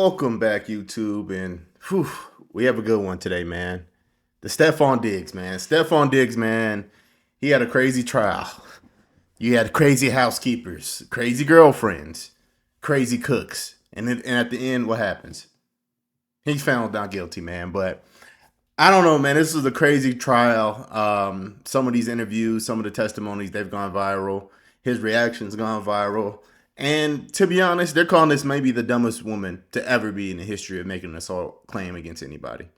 Welcome back, YouTube, and we have a good one today, man. The Stefon Diggs, man. Stefon Diggs, man, he had a crazy trial. You had crazy housekeepers, crazy girlfriends, crazy cooks, and at the end, what happens? He's found not guilty, man. But I don't know, man. This was a crazy trial. Some of these interviews, some of the testimonies, they've gone viral. His reactions gone viral. And to be honest, they're calling this maybe the dumbest woman to ever be in the history of making an assault claim against anybody.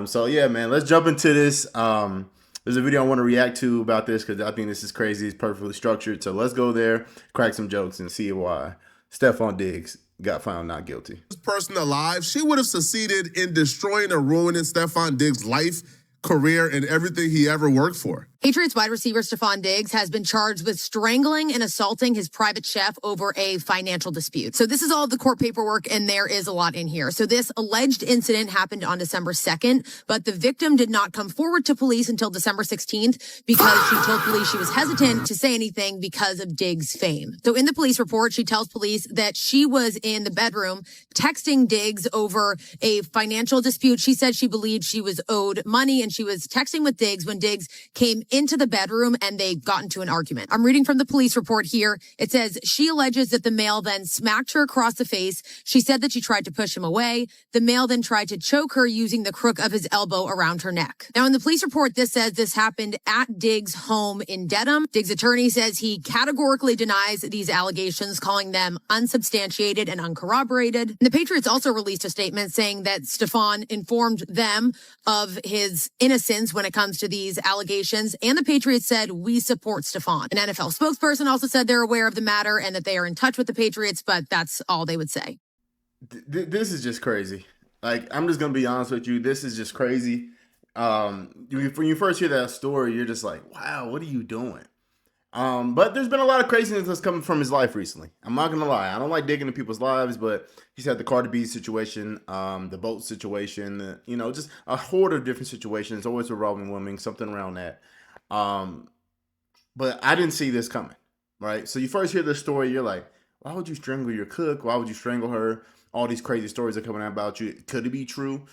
So yeah, man, let's jump into this. There's a video I want to react to about this because I think this is crazy. It's perfectly structured. So let's go there, crack some jokes, and see why Stefon Diggs got found not guilty. This person alive, she would have succeeded in destroying or ruining Stefon Diggs' life, career, and everything he ever worked for. Patriots wide receiver Stefon Diggs has been charged with strangling and assaulting his private chef over a financial dispute. So this is all of the court paperwork, and there is a lot in here. So this alleged incident happened on December 2nd, but the victim did not come forward to police until December 16th because she told police she was hesitant to say anything because of Diggs' fame. So in the police report, she tells police that she was in the bedroom texting Diggs over a financial dispute. She said she believed she was owed money, and she was texting with Diggs when Diggs came into the bedroom and they got into an argument. I'm reading from the police report here. It says she alleges that the male then smacked her across the face. She said that she tried to push him away. The male then tried to choke her using the crook of his elbow around her neck. Now in the police report, this says this happened at Diggs' home in Dedham. Diggs' attorney says he categorically denies these allegations, calling them unsubstantiated and uncorroborated. And the Patriots also released a statement saying that Stefon informed them of his innocence when it comes to these allegations. And the Patriots said, we support Stefon. An NFL spokesperson also said they're aware of the matter and that they are in touch with the Patriots, but that's all they would say. This is just crazy. Like, I'm just going to be honest with you. This is just crazy. When you first hear that story, you're just like, wow, what are you doing? But there's been a lot of craziness that's coming from his life recently. I'm not going to lie. I don't like digging into people's lives, but he's had the Cardi B situation, the boat situation, just a horde of different situations, always revolving women, something around that. But I didn't see this coming, right? So you first hear this story, you're like, why would you strangle your cook? Why would you strangle her? All these crazy stories are coming out about you. Could it be true?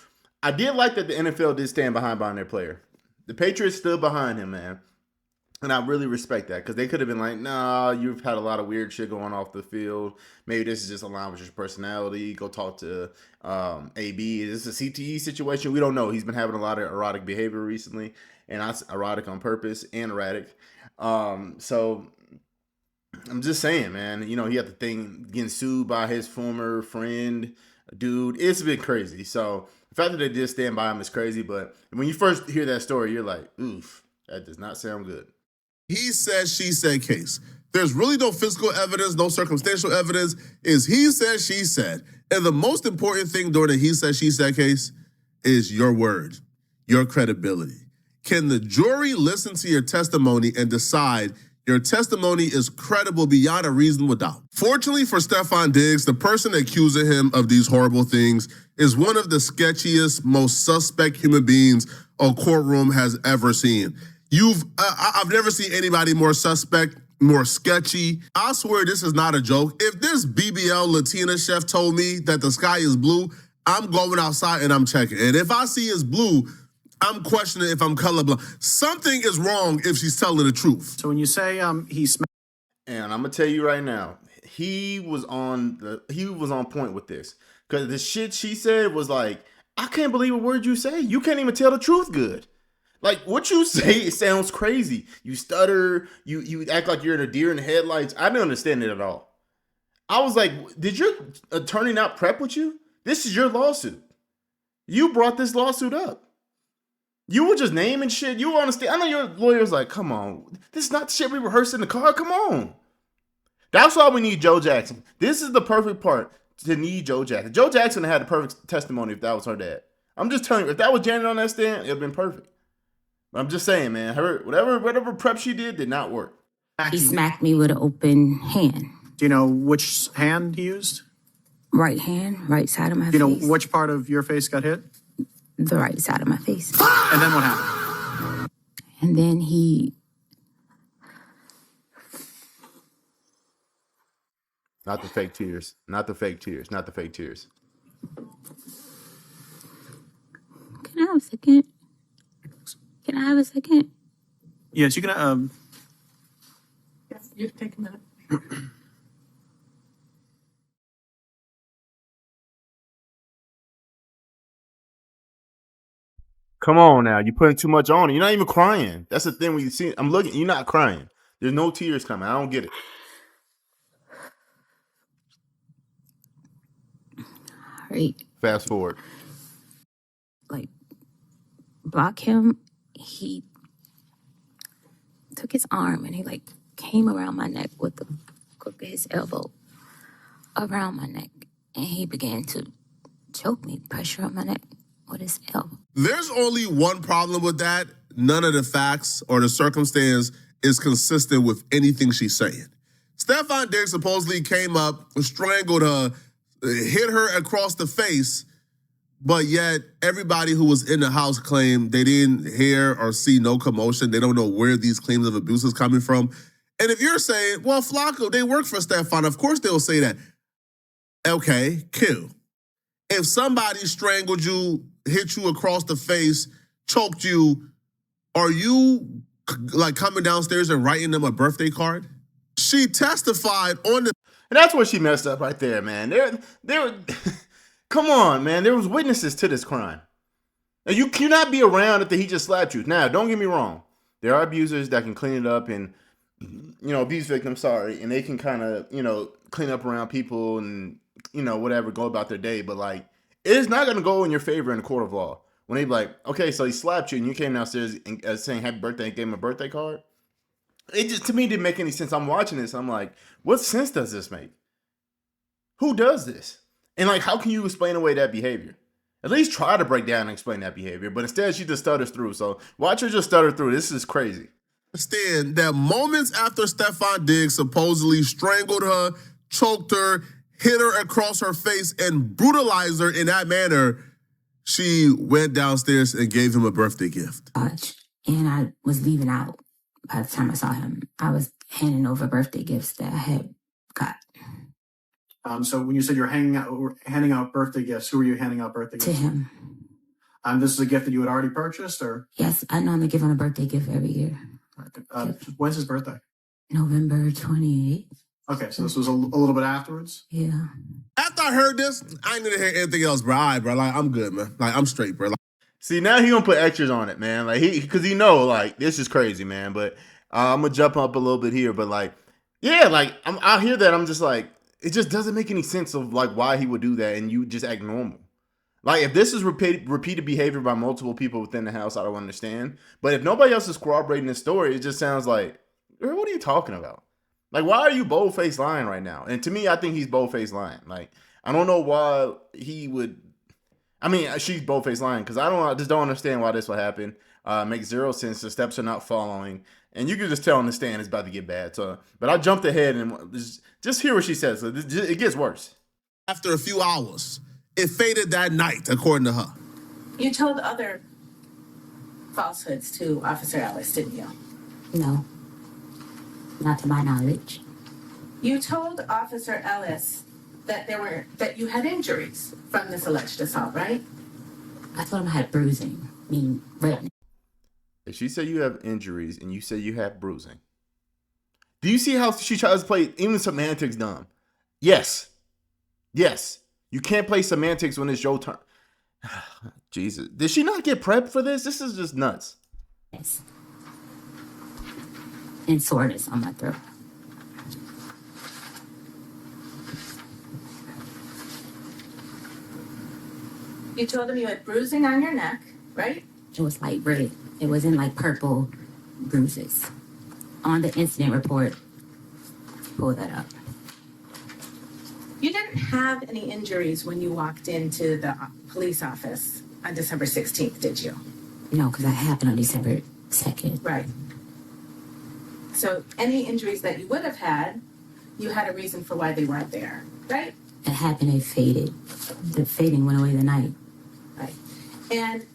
I did like that the NFL did stand behind their player. The Patriots stood behind him, man. And I really respect that because they could have been like, nah, you've had a lot of weird shit going off the field. Maybe this is just aligned with your personality. Go talk to AB. Is this a CTE situation? We don't know. He's been having a lot of erotic behavior recently. And that's erotic on purpose and erratic. So I'm just saying, man, he had the thing getting sued by his former friend, dude. It's a bit crazy. So the fact that they did stand by him is crazy. But when you first hear that story, you're like, oof, that does not sound good. He said, she said case. There's really no physical evidence, no circumstantial evidence. It's he said, she said. And the most important thing during the he said, she said case is your word, your credibility. Can the jury listen to your testimony and decide your testimony is credible beyond a reasonable doubt? Fortunately for Stefon Diggs, the person accusing him of these horrible things is one of the sketchiest, most suspect human beings a courtroom has ever seen. I've never seen anybody more suspect, more sketchy. I swear this is not a joke. If this BBL Latina chef told me that the sky is blue, I'm going outside and I'm checking. And if I see it's blue, I'm questioning if I'm colorblind. Something is wrong if she's telling the truth. So when you say he smacked, and I'm gonna tell you right now, he was on point with this because the shit she said was like, I can't believe a word you say. You can't even tell the truth good. Like, what you say, it sounds crazy. You stutter, you act like you're in a deer in the headlights. I didn't understand it at all. I was like, did your attorney not prep with you? This is your lawsuit. You brought this lawsuit up. You were just naming shit. You understand? I know your lawyer's like, come on. This is not the shit we rehearsed in the car. Come on. That's why we need Joe Jackson. This is the perfect part to need Joe Jackson. Joe Jackson had the perfect testimony if that was her dad. I'm just telling you, if that was Janet on that stand, it would have been perfect. I'm just saying, man, whatever prep she did not work. He smacked me with an open hand. Do you know which hand he used? Right hand, right side of my face. Do you know which part of your face got hit? The right side of my face. And then what happened? And then he... Not the fake tears. Not the fake tears. Not the fake tears. Can I have a second? Can I have a second? Yes, you can. Yes, you can take a minute. Come on now, you're putting too much on it. You're not even crying. That's the thing when you see. I'm looking. You're not crying. There's no tears coming. I don't get it. Right. Fast forward. Like, block him. He took his arm and he like came around my neck with the crook of his elbow around my neck, and he began to choke me, pressure on my neck with his elbow. There's only one problem with that. None of the facts or the circumstance is consistent with anything she's saying. Stefon Diggs supposedly came up, strangled her, hit her across the face, but yet everybody who was in the house claimed they didn't hear or see no commotion. They don't know where these claims of abuse is coming from. And if you're saying, well, Flacco, they work for Stefon, of course they'll say that. Okay, cool. If somebody strangled you, hit you across the face, choked you, are you like coming downstairs and writing them a birthday card? She testified on the... And that's where she messed up right there, man. There come on, man. There was witnesses to this crime. And you cannot be around after he just slapped you. Now, don't get me wrong. There are abusers that can clean it up and, abuse victims, and they can kind of, clean up around people and, whatever, go about their day. But, like, it is not going to go in your favor in the court of law. When they be like, okay, so he slapped you and you came downstairs and, saying happy birthday and gave him a birthday card. It just, to me, didn't make any sense. I'm watching this. I'm like, what sense does this make? Who does this? And, like, how can you explain away that behavior? At least try to break down and explain that behavior. But instead, she just stutters through. So watch her just stutter through. This is crazy. Understand that moments after Stefon Diggs supposedly strangled her, choked her, hit her across her face, and brutalized her in that manner, she went downstairs and gave him a birthday gift. And I was leaving out. By the time I saw him, I was handing over birthday gifts that I had got. So when you said you're handing out birthday gifts, who were you handing out birthday gifts to him? This is a gift that you had already purchased, or? Yes, I normally give him a birthday gift every year. When's his birthday? November 28th. Okay, so this was a little bit afterwards? Yeah. After I heard this, I ain't gonna hear anything else, bro. All right, bro. Like, I'm good, man. Like, I'm straight, bro. See, now he gonna put extras on it, man. Like because he know, like, this is crazy, man. But I'm gonna jump up a little bit here. But like, yeah, like I hear that. I'm just like, it just doesn't make any sense of like why he would do that, and you just act normal. Like, if this is repeated behavior by multiple people within the house, I don't understand. But if nobody else is corroborating this story, it just sounds like, girl, what are you talking about? Like, why are you bold-faced lying right now? And to me, I think he's bold-faced lying. Like, I don't know why he would. I mean, she's bold-faced lying because I just don't understand why this would happen. Makes zero sense. The steps are not following, and you can just tell on the stand it's about to get bad. So, but I jumped ahead and just hear what she says. So it gets worse. After a few hours, it faded that night, according to her. You told other falsehoods to Officer Ellis, didn't you? No. Not to my knowledge. You told Officer Ellis that you had injuries from this alleged assault, right? I told him I had bruising, meaning redness. If she said you have injuries and you say you have bruising, do you see how she tries to play even semantics dumb? Yes. You can't play semantics when it's your turn. Jesus. Did she not get prepped for this? This is just nuts. Yes. And soreness on my throat. You told him you had bruising on your neck, right? It was like red. It wasn't like purple bruises. On the incident report, pull that up. You didn't have any injuries when you walked into the police office on December 16th, did you? No, because that happened on December 2nd. Right. So any injuries that you would have had, you had a reason for why they weren't there, right? It happened, it faded. The fading went away the night. Right. And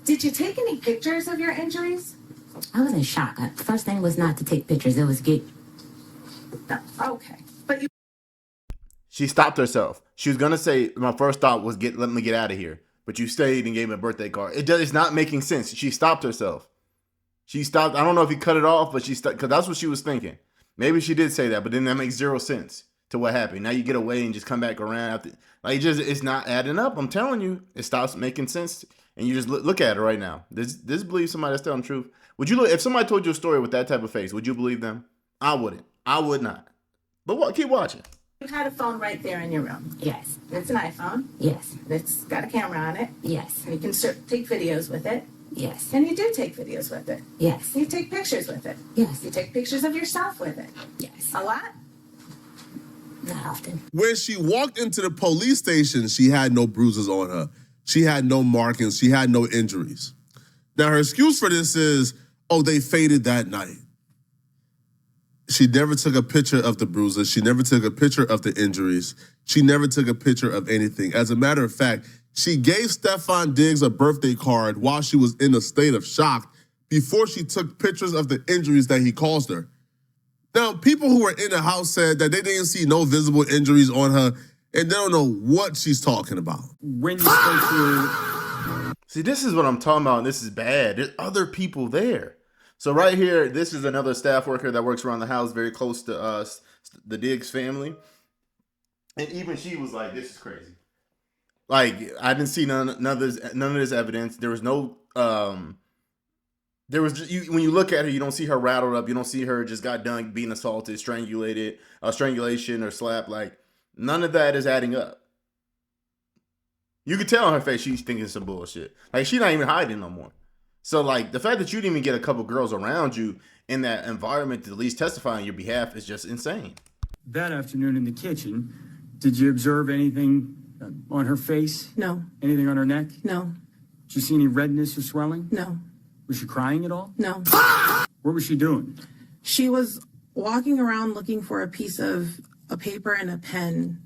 did you take any pictures of your injuries? I was in shock. The first thing was not to take pictures. It was get... No. Okay. But you... She stopped herself. She was going to say, my first thought was let me get out of here. but you stayed and gave him a birthday card. It's not making sense. She stopped herself. She stopped. I don't know if he cut it off, but she stopped because that's what she was thinking. Maybe she did say that, but then that makes zero sense to what happened. Now you get away and just come back around after. Like, it's not adding up. I'm telling you, it stops making sense. And you just look at it right now. This believe somebody that's telling the truth. Would you look if somebody told you a story with that type of face? Would you believe them? I wouldn't. I would not. But what? Keep watching. You had a phone right there in your room. Yes. It's an iPhone. Yes. It's got a camera on it. Yes. And you can take videos with it. Yes. And you do take videos with it. Yes. You take pictures with it. Yes. You take pictures of yourself with it. Yes. A lot? Not often. When she walked into the police station, she had no bruises on her. She had no markings. She had no injuries. Now, her excuse for this is, oh, they faded that night. She never took a picture of the bruises. She never took a picture of the injuries. She never took a picture of anything. As a matter of fact, she gave Stefon Diggs a birthday card while she was in a state of shock before she took pictures of the injuries that he caused her. Now, people who were in the house said that they didn't see no visible injuries on her, and they don't know what she's talking about. When you spoke to... See, this is what I'm talking about, and this is bad. There's other people there. So right here, this is another staff worker that works around the house, very close to us, the Diggs family. And even she was like, this is crazy. Like, I didn't see none of this evidence. There was no, when you look at her, you don't see her rattled up. You don't see her just got done being assaulted, strangulation or slap. Like, none of that is adding up. You could tell on her face she's thinking some bullshit. Like, she's not even hiding no more. So, like, the fact that you didn't even get a couple girls around you in that environment to at least testify on your behalf is just insane. That afternoon in the kitchen, did you observe anything on her face? No. Anything on her neck? No. Did you see any redness or swelling? No. Was she crying at all? No. What was she doing? She was walking around looking for a piece of a paper and a pen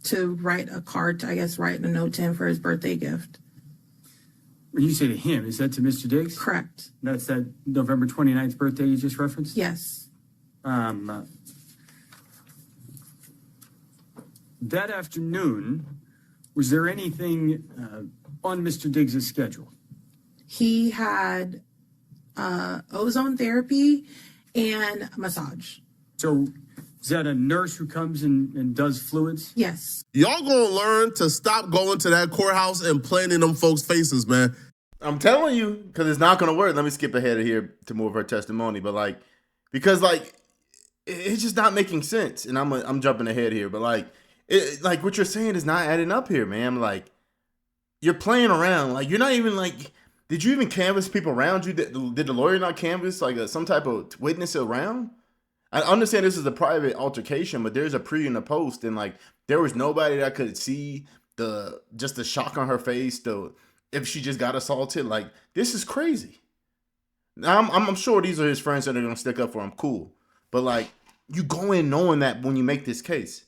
to write a card, to, I guess, write a note to him for his birthday gift. When you say to him, is that to Mr. Diggs? Correct. That's that November 29th birthday you just referenced? Yes. That afternoon, was there anything on Mr. Diggs' schedule? He had ozone therapy and massage. So is that a nurse who comes and does fluids? Yes. Y'all gonna learn to stop going to that courthouse and playing in them folks' faces, man. I'm telling you, because it's not going to work. Let me skip ahead of here to more of her testimony. But, like, because, like, it's just not making sense. And I'm jumping ahead here. But, like, what you're saying is not adding up here, man. Like, you're playing around. Like, you're not even, like, did you even canvass people around you? Did the lawyer not canvass, like, some type of witness around? I understand this is a private altercation, but there's a pre and a post. And, like, there was nobody that could see the shock on her face, if she just got assaulted. Like, this is crazy. Now, I'm sure these are his friends that are going to stick up for him. Cool. But, like, you go in knowing that when you make this case.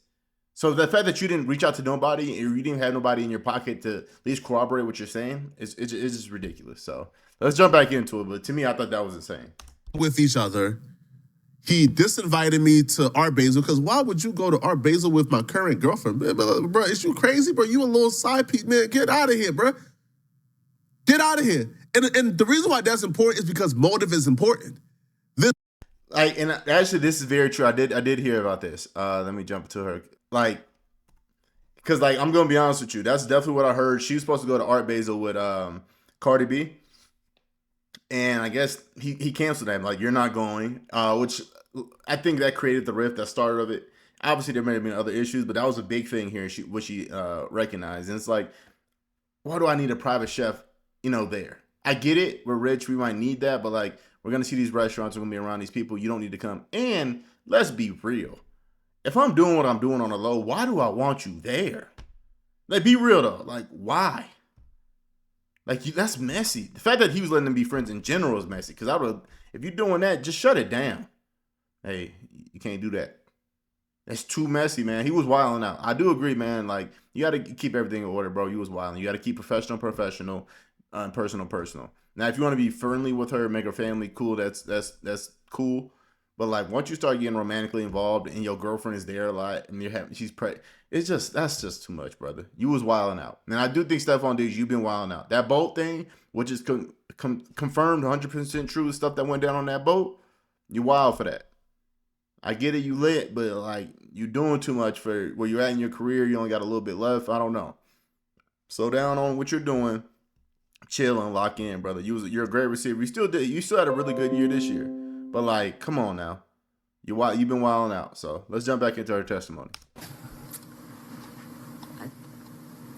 So the fact that you didn't reach out to nobody, or you didn't have nobody in your pocket to at least corroborate what you're saying, it's just ridiculous. So let's jump back into it. But to me, I thought that was insane. With each other, he disinvited me to Art Basel, because why would you go to Art Basel with my current girlfriend? Bro, is you crazy, bro? You a little side piece, man. Get out of here, bro. Get out of here. And the reason why that's important is because motive is important. And actually, this is very true. I did hear about this. Let me jump to her. Like, because, like, I'm gonna be honest with you, that's definitely what I heard. She was supposed to go to Art Basel with Cardi B, and I guess he canceled that. Like, you're not going, which I think that created the rift that started of it. Obviously, there may have been other issues, but that was a big thing here. What she recognized, and it's like, why do I need a private chef? There. I get it. We're rich. We might need that. But, like, we're going to see these restaurants. We're going to be around these people. You don't need to come. And let's be real. If I'm doing what I'm doing on the low, why do I want you there? Like, be real, though. Like, why? Like, that's messy. The fact that he was letting them be friends in general is messy. Because if you're doing that, just shut it down. Hey, you can't do that. That's too messy, man. He was wilding out. I do agree, man. Like, you got to keep everything in order, bro. You was wilding. You got to keep professional, personal. Now, if you want to be friendly with her, make her family cool, that's cool. But like once you start getting romantically involved and your girlfriend is there a lot and she's pregnant, that's just too much, brother. You was wilding out. And I do think Stefon Diggs, you've been wilding out. That boat thing, which is confirmed 100% true, stuff that went down on that boat, you wild for that. I get it, you lit, but like you doing too much for where you're at in your career. You only got a little bit left. I don't know. Slow down on what you're doing. Chill and lock in, brother. You're a great receiver. You still had a really good year this year. But like, come on now. You've been wilding out. So let's jump back into her testimony.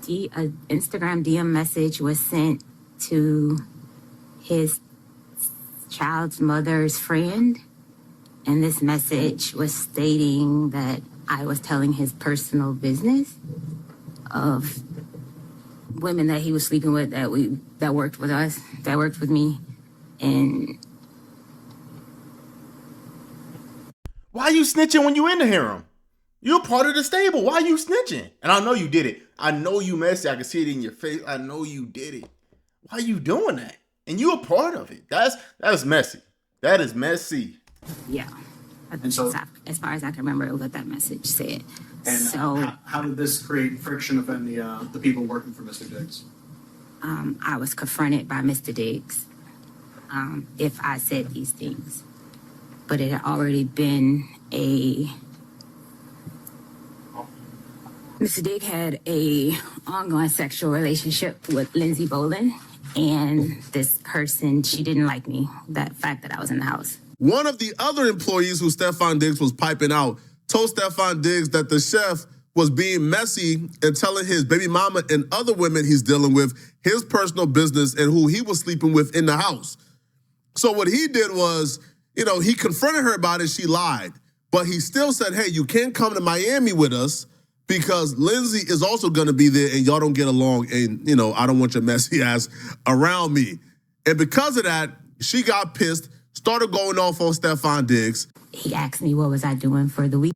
An Instagram DM message was sent to his child's mother's friend. And this message was stating that I was telling his personal business of women that he was sleeping with that worked with us, that worked with me. And why you snitching when you in the harem? You're part of the stable. Why you snitching? And I know you did it. I know you messy. I can see it in your face. I know you did it. Why you doing that? And you a part of it. That's messy. That is messy. yeah. And so- as far as I can remember what that message said. And So how did this create friction within the people working for Mr. Diggs? I was confronted by Mr. Diggs if I said these things. But it had already been Mr. Diggs had a ongoing sexual relationship with Lindsay Bolin, and this person, she didn't like me, that fact that I was in the house. One of the other employees who Stefon Diggs was piping out told Stefon Diggs that the chef was being messy and telling his baby mama and other women he's dealing with his personal business and who he was sleeping with in the house. So what he did was, he confronted her about it. She lied. But he still said, hey, you can't come to Miami with us because Lindsay is also going to be there and y'all don't get along. And, I don't want your messy ass around me. And because of that, she got pissed, started going off on Stefon Diggs. He asked me what was I doing for the week.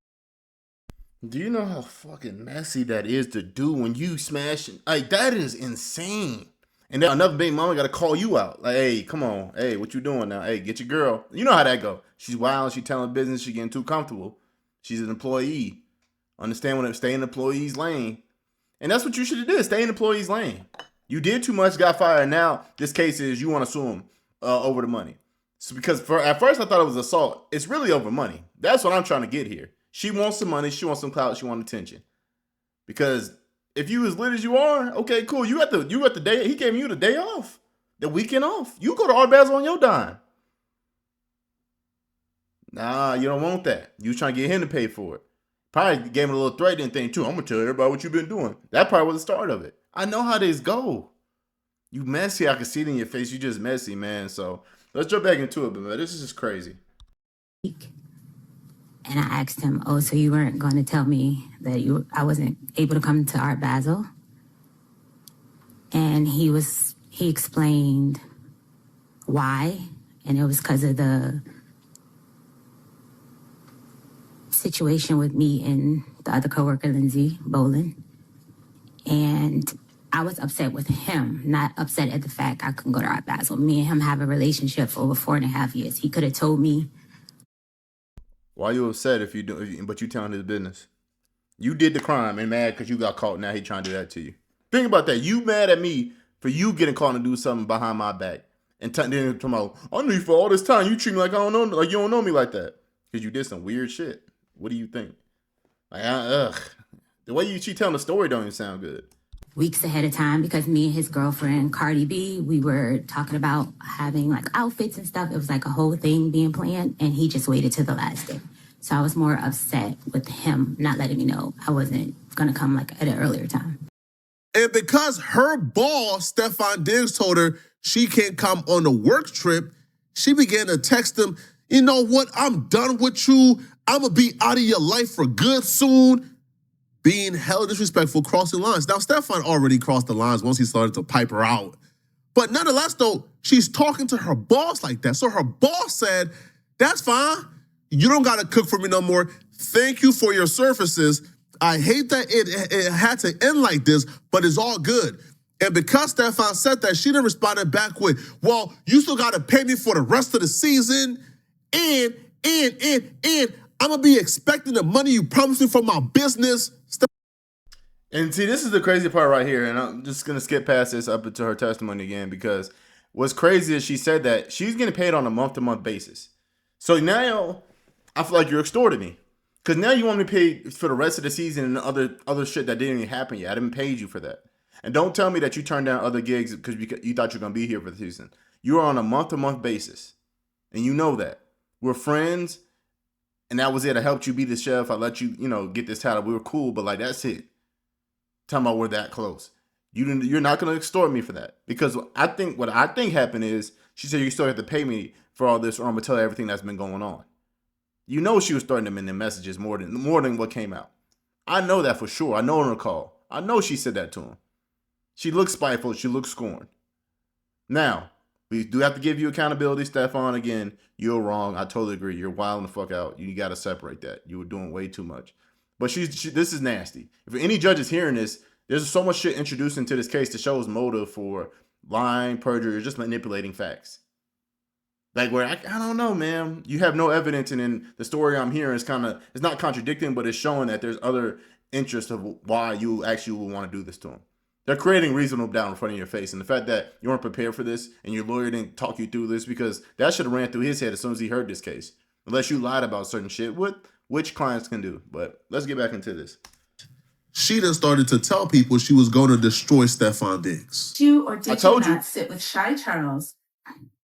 Do you know how fucking messy that is to do when you smashing? Like, that is insane. And then another big mama got to call you out. Like, hey, come on. Hey, what you doing now? Hey, get your girl. You know how that go. She's wild. She telling business. She getting too comfortable. She's an employee. Understand when stay in the employee's lane. And that's what you should have did. Stay in the employee's lane. You did too much, got fired. Now this case is you want to sue him over the money. So because at first I thought it was assault. It's really over money. That's what I'm trying to get here. She wants some money. She wants some clout. She wants attention. Because if you as lit as you are, okay, cool. You got the day. He gave you the day off, the weekend off. You go to Art Basel on your dime. Nah, you don't want that. You trying to get him to pay for it. Probably gave him a little threatening thing too. I'm gonna tell everybody what you've been doing. That probably was the start of it. I know how this go. You messy. I can see it in your face. You just messy, man. So let's jump back into it, but man, this is just crazy. And I asked him, oh, so you weren't going to tell me that I wasn't able to come to Art Basel? And he explained why. And it was because of the situation with me and the other coworker, Lindsay Bolin. And I was upset with him, not upset at the fact I couldn't go to Art Basel. Me and him have a relationship for over 4.5 years. He could have told me. Why you upset but you telling his business? You did the crime and mad because you got caught. Now he trying to do that to you. Think about that. You mad at me for you getting caught to do something behind my back. And then talking about, I knew you for all this time. You treat me like I don't know, like you don't know me like that. Because you did some weird shit. What do you think? Like, the way she telling the story don't even sound good. Weeks ahead of time, because me and his girlfriend, Cardi B, we were talking about having like outfits and stuff. It was like a whole thing being planned, and he just waited till the last day. So I was more upset with him not letting me know I wasn't going to come like at an earlier time. And because her boss, Stefon Diggs, told her she can't come on the work trip, she began to text him, you know what, I'm done with you. I'm going to be out of your life for good soon. Being hella disrespectful, crossing lines. Now, Stefon already crossed the lines once he started to pipe her out. But nonetheless, though, she's talking to her boss like that. So her boss said, that's fine. You don't got to cook for me no more. Thank you for your services. I hate that it had to end like this, but it's all good. And because Stefon said that, she then responded back with, well, you still got to pay me for the rest of the season. And And I'm gonna be expecting the money you promised me for my business. And see, this is the crazy part right here, and I'm just gonna skip past this up into her testimony again, because what's crazy is she said that she's getting paid on a month-to-month basis. So now I feel like you're extorting me, because now you want me to pay for the rest of the season and other shit that didn't even happen yet. I didn't pay you for that. And don't tell me that you turned down other gigs because you thought you were gonna be here for the season. You are on a month-to-month basis, and you know that. We're friends, and that was it. I helped you be the chef. I let you, get this title. We were cool, but like that's it. Talking about we're that close. You're not gonna extort me for that, because what I think happened is she said you still have to pay me for all this, or I'm gonna tell you everything that's been going on. You know she was throwing them in the messages more than what came out. I know that for sure. I know on her call. I know she said that to him. She looks spiteful. She looks scorned. Now, we do have to give you accountability, Stefon. Again, you're wrong. I totally agree. You're wilding the fuck out. You got to separate that. You were doing way too much. But this is nasty. If any judge is hearing this, there's so much shit introduced into this case that shows motive for lying, perjury, or just manipulating facts. Like where I don't know, man. You have no evidence, and then the story I'm hearing is it's not contradicting, but it's showing that there's other interest of why you actually would want to do this to him. They're creating reasonable doubt in front of your face, and the fact that you weren't prepared for this and your lawyer didn't talk you through this, because that should have ran through his head as soon as he heard this case. Unless you lied about certain shit, which clients can do. But let's get back into this. She then started to tell people she was going to destroy Stefon Diggs. Did you or did you not sit with Shy Charles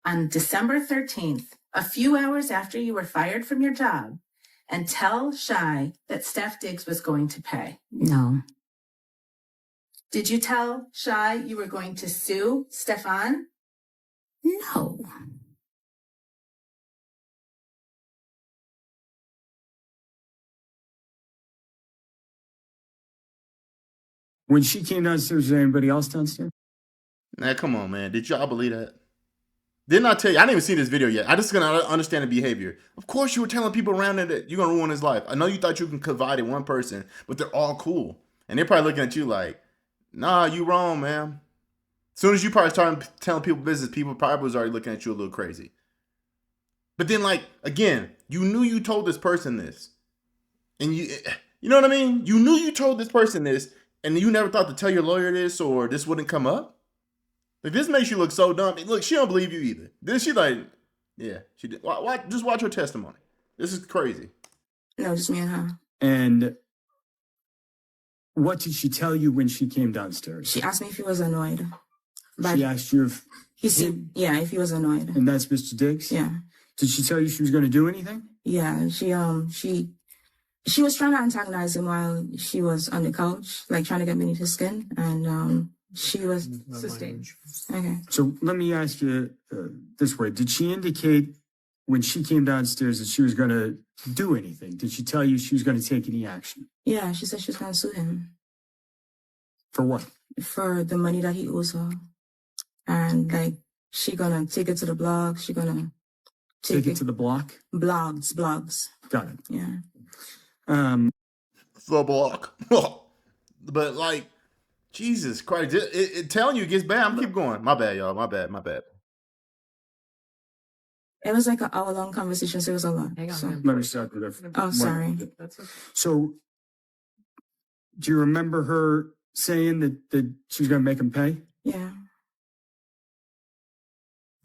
on December 13th, a few hours after you were fired from your job, and tell Shy that Steph Diggs was going to pay? No. Did you tell Shy you were going to sue Stefon? No. When she came downstairs, was there anybody else downstairs? Nah, come on, man. Did y'all believe that? Didn't I tell you? I didn't even see this video yet. I just gonna understand the behavior. Of course, you were telling people around there that you're gonna ruin his life. I know you thought you can confide in one person, but they're all cool, and they're probably looking at you like, "Nah, you wrong, man." As soon as you probably started telling people business, people probably was already looking at you a little crazy. But then, like, again, you knew you told this person this, and you know what I mean? You knew you told this person this, and you never thought to tell your lawyer this, or this wouldn't come up. Like, this makes you look so dumb. Look, she don't believe you either. Then she like, yeah, she did. Just watch her testimony. This is crazy. No, just me and her. And what did she tell you when she came downstairs? She asked me if he was annoyed. She asked you if if he was annoyed. And that's Mr. Diggs? Yeah. Did she tell you she was going to do anything? Yeah, she was trying to antagonize him while she was on the couch, like trying to get beneath his skin, and she was sustained. Okay. So let me ask you this way. Did she indicate when she came downstairs that she was going to do anything? Did she tell you she was going to take any action? Yeah, she said she was going to sue him. For what? For the money that he owes her. And, like, she going to take it to the blog. She going to take it to the block? Blogs. Got it. Yeah. The block. But, like, Jesus Christ. It telling you it gets bad. I'm gonna keep going. My bad, y'all. My bad. It was like an hour-long conversation, so it was a lot. So. Let me start with her. Oh, sorry. So, do you remember her saying that she was going to make him pay? Yeah.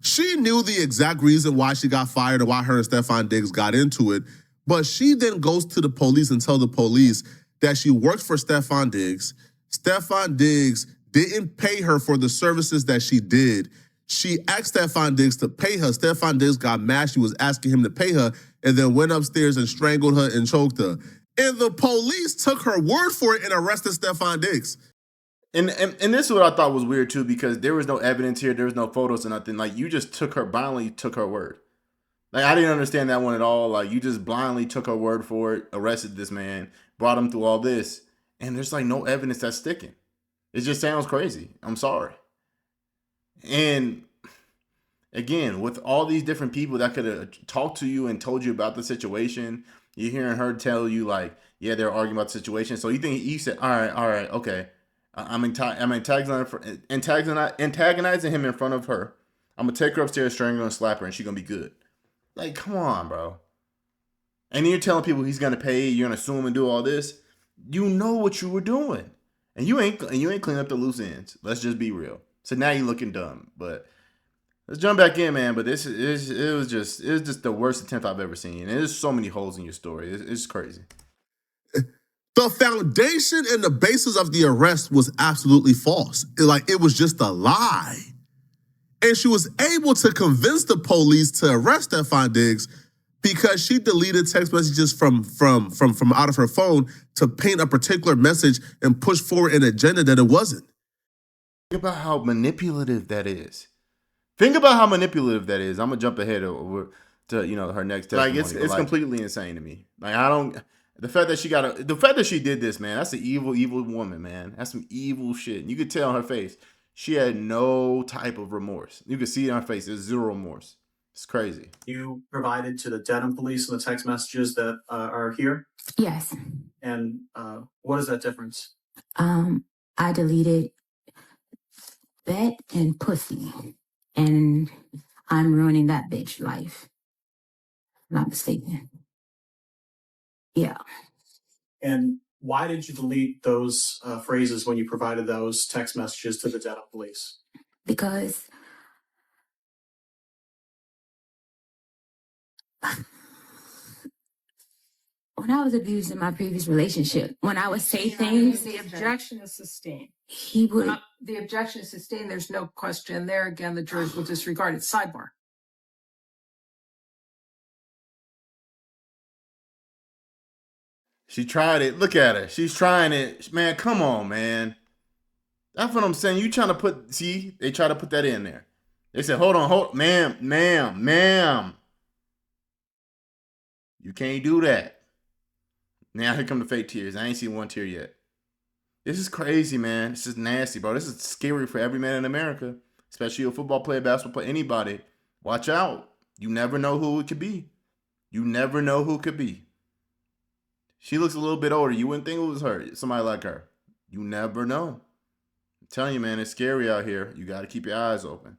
She knew the exact reason why she got fired and why her and Stefon Diggs got into it, but she then goes to the police and tells the police that she worked for Stefon Diggs. Stefon Diggs didn't pay her for the services that she did. She asked Stefon Diggs to pay her. Stefon Diggs got mad. She was asking him to pay her and then went upstairs and strangled her and choked her. And the police took her word for it and arrested Stefon Diggs. And this is what I thought was weird too, because there was no evidence here. There was no photos or nothing. Like, you just blindly took her word. Like, I didn't understand that one at all. Like, you just blindly took her word for it, arrested this man, brought him through all this, and there's like no evidence that's sticking. It just sounds crazy. I'm sorry. And again, with all these different people that could have talked to you and told you about the situation, you're hearing her tell you like, yeah, they're arguing about the situation. So you said, all right, okay. I'm antagonizing him in front of her. I'm gonna take her upstairs, strangle her, and slap her, and she's gonna be good. Like, come on, bro. And then you're telling people he's gonna pay, you're gonna sue him and do all this. You know what you were doing. And you ain't clean up the loose ends. Let's just be real. So now you're looking dumb. But let's jump back in, man. But it was just the worst attempt I've ever seen. And there's so many holes in your story. It's crazy. The foundation and the basis of the arrest was absolutely false. It was just a lie. And she was able to convince the police to arrest Stefon Diggs because she deleted text messages from out of her phone to paint a particular message and push forward an agenda that it wasn't. Think about how manipulative that is. I'm gonna jump ahead to her next testimony. Like it's completely insane to me. Like the fact that she did this, man, that's an evil woman, man. That's some evil shit. And you could tell on her face, she had no type of remorse. You could see it on her face. There's zero remorse. It's crazy. You provided to the Dedham police and the text messages that are here? Yes. And what is that difference? I deleted bet and pussy, and I'm ruining that bitch life. Not mistaken. Yeah. And why did you delete those phrases when you provided those text messages to the Dedham police? Because when I was abused in my previous relationship, when I would say things, the objection is sustained. he would. The objection is sustained. There's no question there. Again, the jurors will disregard it. Sidebar. She tried it. Look at her. She's trying it. Man, come on, man. That's what I'm saying. You trying to they try to put that in there. They said, hold on, ma'am. You can't do that. Now here come the fake tears. I ain't seen one tear yet. This is crazy, man. This is nasty, bro. This is scary for every man in America, especially a football player, basketball player, anybody. Watch out. You never know who it could be. She looks a little bit older. You wouldn't think it was her, somebody like her. You never know. I'm telling you, man, it's scary out here. You got to keep your eyes open.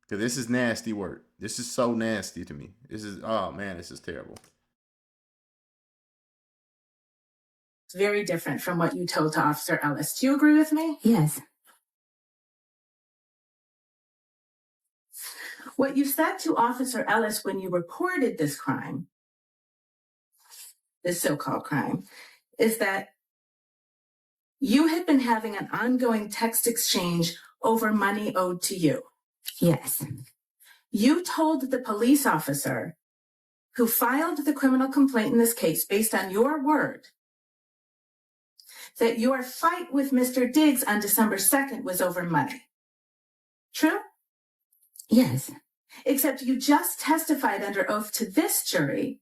Because this is nasty work. This is so nasty to me. This is terrible. It's very different from what you told to Officer Ellis. Do you agree with me? Yes. What you said to Officer Ellis when you reported this crime, this so-called crime, is that you had been having an ongoing text exchange over money owed to you. Yes. You told the police officer who filed the criminal complaint in this case, based on your word, that your fight with Mr. Diggs on December 2nd was over money. True? Yes. Except you just testified under oath to this jury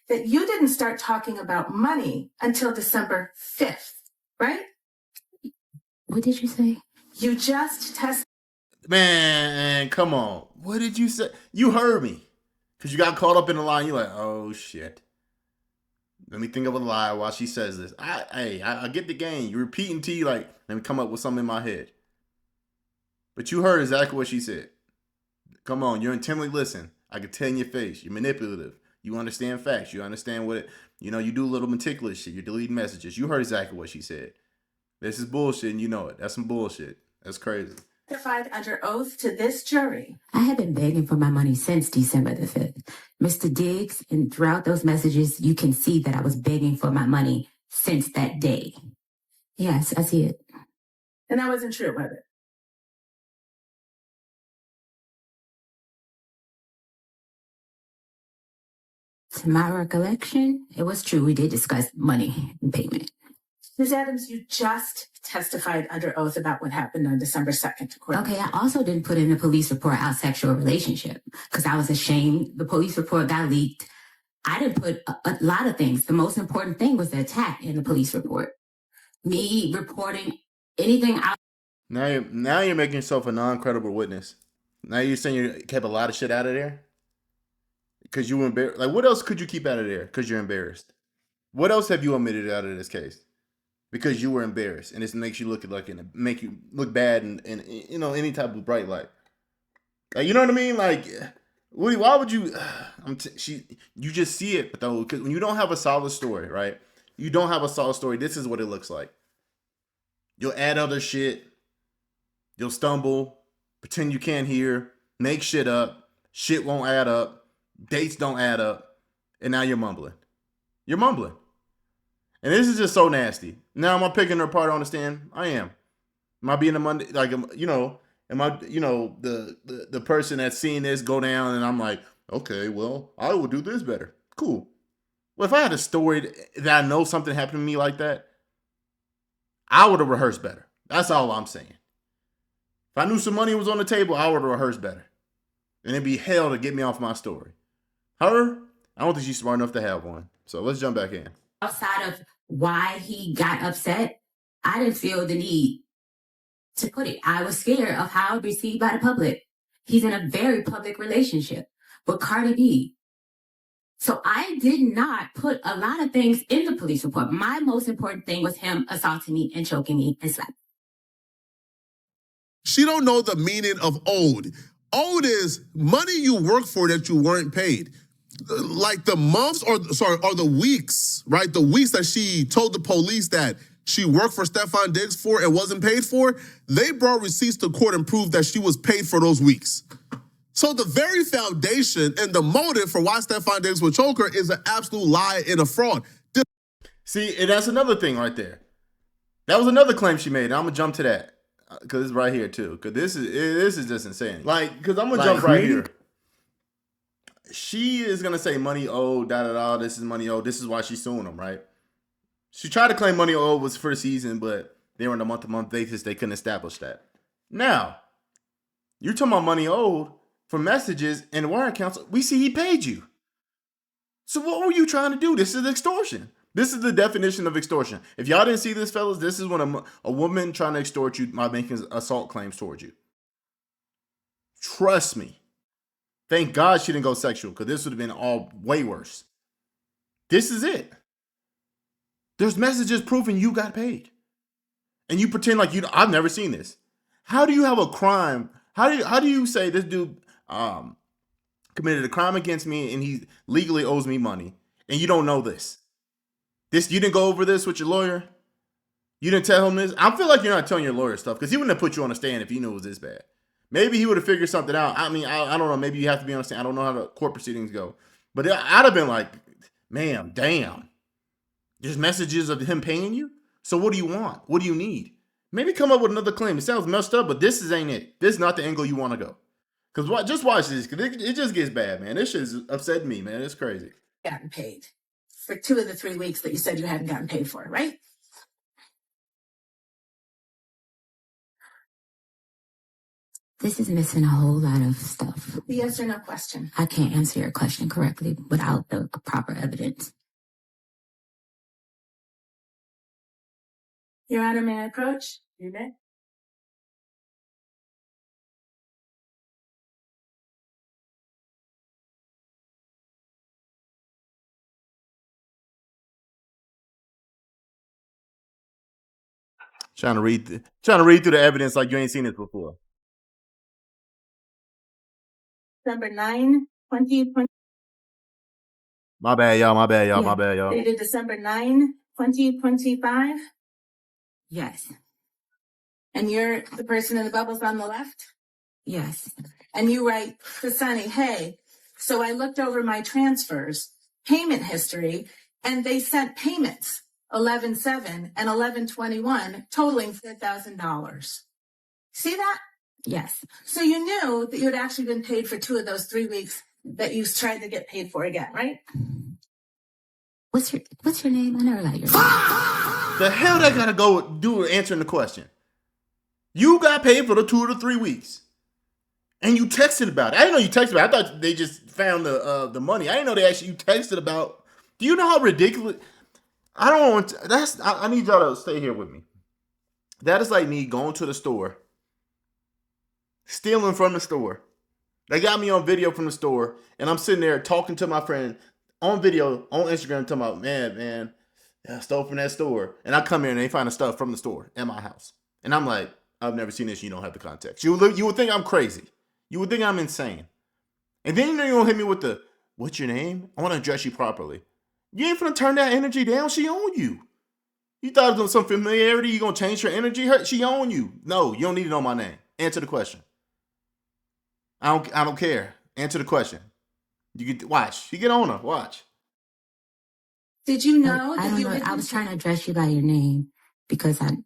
that you didn't start talking about money until December 5th, right? What did you say? You just testified. Man, come on. What did you say? You heard me. Because you got caught up in the lie. You're like, oh, shit. Let me think of a lie while she says this. I get the game. You're repeating to you like, let me come up with something in my head. But you heard exactly what she said. Come on, you're intently listening. I can tell in your face. You're manipulative. You understand facts. You understand what you do a little meticulous shit. You're deleting messages. You heard exactly what she said. This is bullshit and you know it. That's some bullshit. That's crazy. Testified under oath to this jury. I have been begging for my money since December the 5th. Mr. Diggs, and throughout those messages, you can see that I was begging for my money since that day. Yes, I see it. And that wasn't true, was it? To my recollection, it was true. We did discuss money and payment. Ms. Adams, you just testified under oath about what happened on December 2nd. Okay, I also didn't put in a police report our sexual relationship because I was ashamed. The police report got leaked. I didn't put a lot of things. The most important thing was the attack in the police report. Me reporting anything out. Now you're making yourself a non-credible witness. Now you're saying you kept a lot of shit out of there? Because you were embarrassed. Like, what else could you keep out of there? Because you're embarrassed. What else have you omitted out of this case? Because you were embarrassed, and this makes you look make you look bad in any type of bright light. Like, you know what I mean? Like, Woody, why would you? You just see it though, because when you don't have a solid story, right? You don't have a solid story. This is what it looks like. You'll add other shit. You'll stumble, pretend you can't hear, make shit up. Shit won't add up. Dates don't add up, and now you're mumbling. You're mumbling, and this is just so nasty. Now am I picking her apart on the stand? I am. Am I being a Monday like Am I the person that's seeing this go down and I'm like, okay, well, I will do this better. Cool. Well, if I had a story that I know something happened to me like that, I would have rehearsed better. That's all I'm saying. If I knew some money was on the table, I would have rehearsed better. And it'd be hell to get me off my story. Her, I don't think she's smart enough to have one. So let's jump back in. Outside of why he got upset, I didn't feel the need to put it. I was scared of how it received by the public. He's in a very public relationship with Cardi B. So I did not put a lot of things in the police report. My most important thing was him assaulting me and choking me and slapping. She don't know the meaning of owed. Owed is money you work for that you weren't paid. Like the months or the weeks, right? The weeks that she told the police that she worked for Stefon Diggs for and wasn't paid for, they brought receipts to court and proved that she was paid for those weeks. So the very foundation and the motive for why Stefon Diggs would choke her is an absolute lie and a fraud. See, and that's another thing right there. That was another claim she made. And I'm gonna jump to that because it's right here too. Because this is just insane. Like, because I'm gonna jump right here. She is gonna say money owed, da da da. This is money owed. This is why she's suing him, right? She tried to claim money owed was for the season, but they were on a month-to-month basis. They couldn't establish that. Now, you're talking about money owed for messages and wire accounts. We see he paid you. So what were you trying to do? This is extortion. This is the definition of extortion. If y'all didn't see this, fellas, this is when a woman trying to extort you by making assault claims towards you. Trust me. Thank God she didn't go sexual, because this would have been all way worse. This is it. There's messages proving you got paid. And you pretend like I've never seen this. How do you have a crime? How do you say this dude committed a crime against me and he legally owes me money and you don't know this? You didn't go over this with your lawyer? You didn't tell him this? I feel like you're not telling your lawyer stuff because he wouldn't have put you on the stand if he knew it was this bad. Maybe he would have figured something out. I mean, I don't know. Maybe you have to be on the stand. I don't know how the court proceedings go. But I'd have been like, ma'am, damn. There's messages of him paying you? So what do you want? What do you need? Maybe come up with another claim. It sounds messed up, but this ain't it. This is not the angle you want to go. Because just watch this. Because it just gets bad, man. This shit is upsetting me, man. It's crazy. Gotten paid for 2 of the 3 weeks that you said you hadn't gotten paid for, right? This is missing a whole lot of stuff. Yes or no question. I can't answer your question correctly without the proper evidence. Your Honor, may I approach? You may. Trying to read through the evidence like you ain't seen this before. Number 9, 2020. My bad, y'all. My bad, y'all. Yeah. My bad, y'all. Dated December 9, 2025. Yes. And you're the person in the bubbles on the left? Yes. And you write to Sonny, hey, so I looked over my transfers, payment history, and they sent payments, 11/7 and 11/21, totaling $4,000. See that? Yes. So you knew that you had actually been paid for 2 of those 3 weeks that you tried to get paid for again, right? What's your name? I never got your name. The hell that gotta go do with answering the question? You got paid for the 2 to 3 weeks. And you texted about it. I didn't know you texted about it. I thought they just found the money. I didn't know you texted about. Do you know how ridiculous? I need y'all to stay here with me. That is like me going to the store, stealing from the store. They got me on video from the store, and I'm sitting there talking to my friend on video on Instagram, talking about, man, I stole from that store. And I come here and they find the stuff from the store at my house. And I'm like, I've never seen this. You don't have the context. You would think I'm crazy. You would think I'm insane. And then you're gonna hit me with the, what's your name? I want to address you properly. You ain't finna turn that energy down. She on you. You thought it was some familiarity. You gonna change her energy? She on you. No, you don't need to know my name. Answer the question. I don't care. Answer the question. You get watch. You get on her. Watch. Did you know I that don't you know. were I was trying to address you by your name because I'm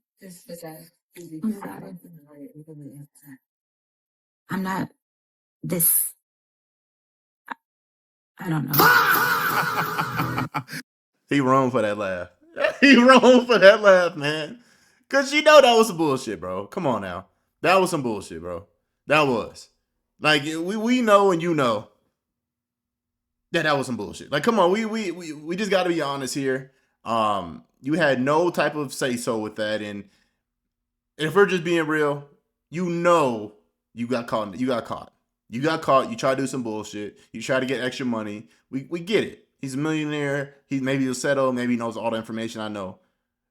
not this. I don't know. He wrong for that laugh. He wrong for that laugh, man. Cause you know that was some bullshit, bro. Come on now. That was some bullshit, bro. That was. Like we know and you know that was some bullshit. Like, come on, we just gotta be honest here. You had no type of say so with that, and if we're just being real, you know you got caught. You got caught. You got caught. You tried to do some bullshit. You tried to get extra money. We get it. He's a millionaire. Maybe he'll settle. Maybe he knows all the information I know.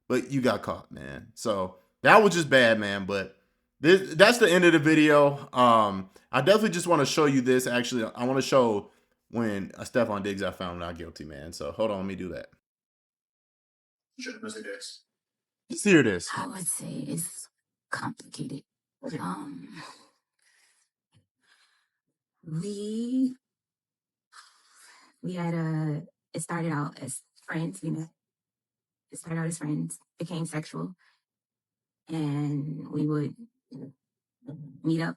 But you got caught, man. So that was just bad, man. But that's the end of the video. I definitely just want to show you this. Actually, I want to show when Stefon Diggs I found not guilty, man. So hold on, let me do that. Should Mr. Diggs. Just hear this. I would say it's complicated. We had it started out as friends, you know. It started out as friends, became sexual, and we would meet up,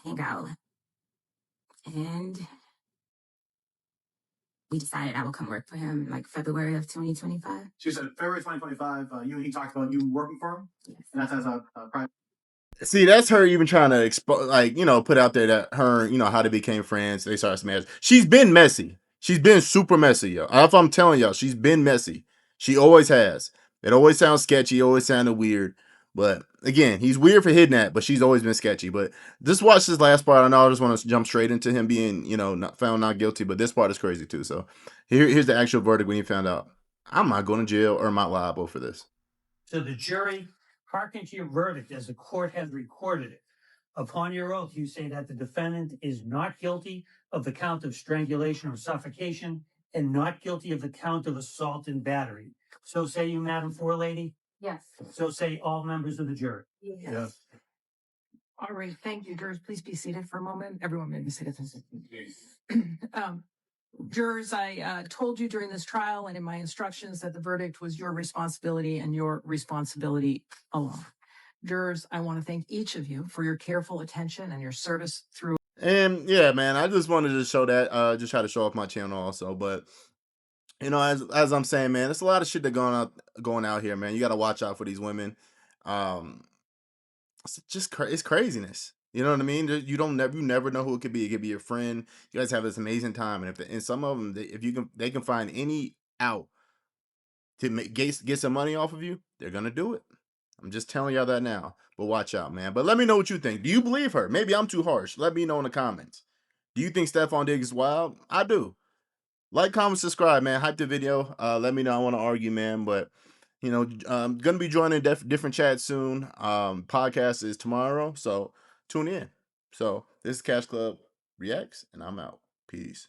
hang out, and we decided I would come work for him like February of 2025. So you said February 2025, you and he talked about you working for him? Yes. And that's as a private. See, that's her even trying to expose, like, put out there that her, how they became friends. They started marriage. She's been messy. She's been super messy, yo. If I'm telling y'all, she's been messy. She always has. It always sounds sketchy. Always sounded weird. But again, he's weird for hitting that, but she's always been sketchy. But just watch this last part. I know I just want to jump straight into him being, not found not guilty. But this part is crazy too. So here's the actual verdict when he found out. I'm not going to jail or I'm not liable for this. So the jury hearken to your verdict as the court has recorded it. Upon your oath, you say that the defendant is not guilty of the count of strangulation or suffocation and not guilty of the count of assault and battery. So say you, Madam Forelady? Yes. So say all members of the jury? Yes. All right, thank you. Jurors, please be seated for a moment. Everyone may be seated. Jurors, I told you during this trial and in my instructions that the verdict was your responsibility and your responsibility alone. Jurors, I want to thank each of you for your careful attention and your service through. And yeah, man, I just wanted to show that, just try to show off my channel also. But as I'm saying, man, it's a lot of shit that going out here, man. You got to watch out for these women. It's just it's craziness. You know what I mean? You never know who it could be. It could be your friend. You guys have this amazing time, and some of them, they can find any out to get some money off of you, they're gonna do it. I'm just telling y'all that now. But watch out, man. But let me know what you think. Do you believe her? Maybe I'm too harsh. Let me know in the comments. Do you think Stefon Diggs is wild? I do. Like, comment, subscribe, man. Hype the video. Let me know. I want to argue, man. But I'm gonna be joining different chats soon. Podcast is tomorrow, so tune in. So this is Cash Club Reacts, and I'm out. Peace.